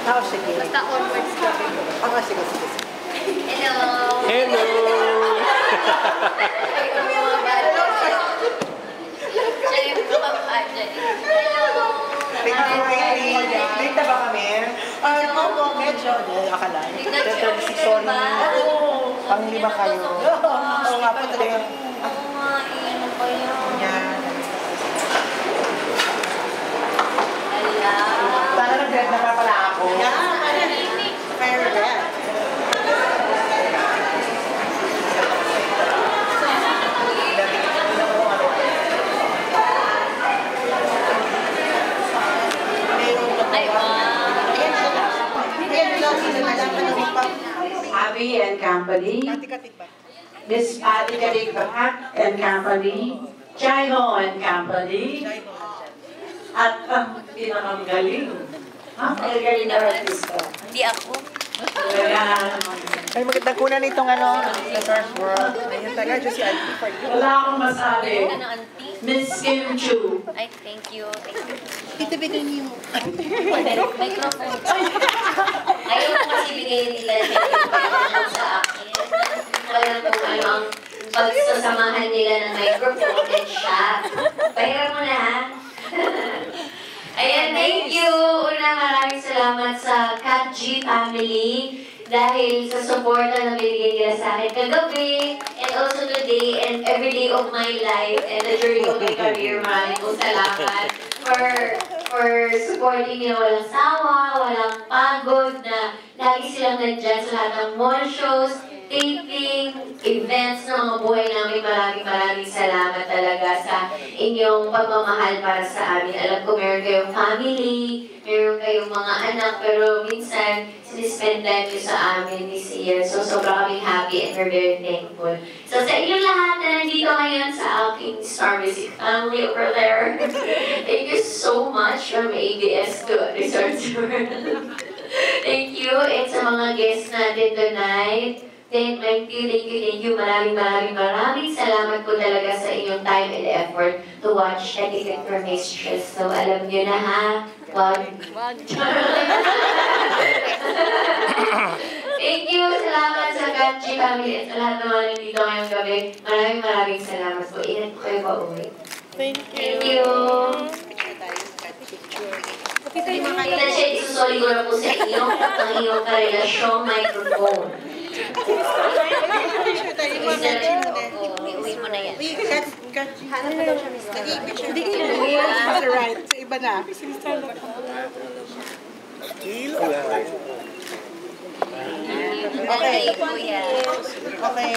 Oh, sige. Basta onwards ka rin. Oh, sige. Hello! Hello! Siya yung kapag dyan. Hello! Late na ba kami? Opo, medyo. Akala. Sorry. Pang-lima kayo. Oo nga po talaga. Oo nga, ano pa yun? Yan. Hala! Sana nag-red na pala ako. Yan. Very red. Abby and Company, Miss Patty Kaligbahat and Company, Chaiho and Company, at ang pinakagaling. Ang galing na artista. Hindi ako. Ay, magandang kunan itong ano, sa First World. Ayun talaga, si Alfie for you. Wala akong masabi. Ano, auntie? Miss Kim Chu. Ay, thank you. Dito bigyan niyo. Microphone. Ayaw ko kasi bigay nila sa akin. Wala po ano ang pagsasamahan nila ng microphone and shot. Bayaran mo na ha. Ayan, thank you. Una, maraming salamat sa Kat G family dahil sa support na binigay nila sa akin kagabi and also today and every day of my life and the journey of my career. Maraming po salamat for supporting me na walang sawa, walang pagod, na lagi silang nandyan sa lahat ng mall shows, taping, events ng mga buhay namin. Maraming salamat talaga sa inyong pagmamahal para sa amin. Alam ko meron kayong family, meron kayong mga anak, pero minsan sinispend time nyo sa amin this year. So sobrang kaming happy and we're very thankful. So sa inyong lahat na nandito ngayon sa aking Star Music family over there, thank you so much from ABS to Resorts World. Thank you. And sa mga guests natin tonight, thank you. Maraming salamat po talaga sa inyong time and effort to watch Etiquette for Mistress. So, alam nyo na ha. Thank you. Salamat sa Kanchi family at sa lahat ng mga nandito ngayong gabi. Maraming salamat po. Ingat po kayo pa-uwi. Thank Thank you. Kita siya, isusoli ko na po sa iyo ang iyong karelasyong microphone. Uwi mo na yan. Hanap mo daw siya, Miss Lagi. Hindi kayo right. Sa iba na. Okay, kuya. Okay.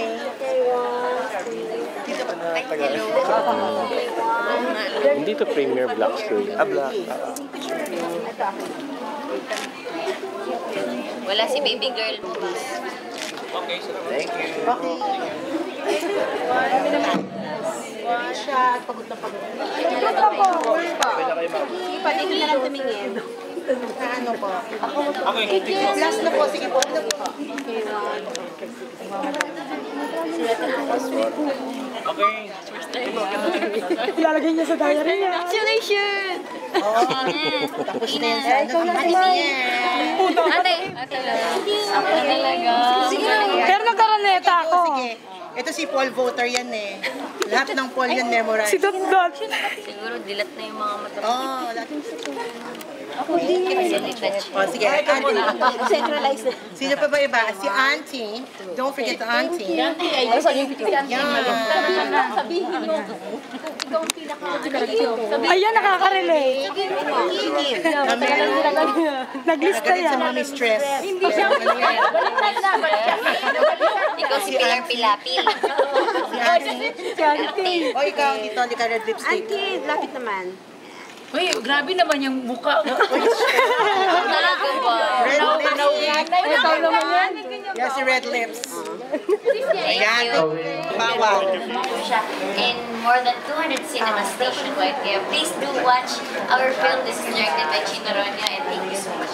Hindi to Premier Black School. Black. Wala si baby girl mo ba? Okay, so thank you. Okay. Siya, pagod na pagod. Sige pa, dito na lang tumingin. Ano po? Okay. Last na po, sige po. Ano po? Okay. Ilalagay niya sa diary niya. Congratulations! Tapos na yan. Ikaw lang naman. Ate, ako talaga. Pero nagkaraneta ako. Sige. Ito si Paul Voter yan eh. Lahat ng Paul yan memorize. Si Dot. Siguro dilat na yung mga mata. Oo, lahat. Ako din. O, sige. Centralize na. Sino pa ba iba? Si Auntie. Don't forget the Auntie. Yan. Sabihin mo. Ikaw ang pinaka. Ayan, nakaka-relate. Naglista yan. Sa mga mistress. Hindi siya. Ikaw si Pilar Pilapil. Si Auntie. O, ikaw dito, hindi ka red lipstick. Auntie, lapit naman. Uy, grabe naman yung mukha. Talaga ba? Red lips. Ikaw naman yan. Yan si red lips. Thank Ayan. you. Bawal. Siya in more than 200 cinemas nationwide. Kaya please do watch our film. This is directed by Chino Ronya and thank you so much.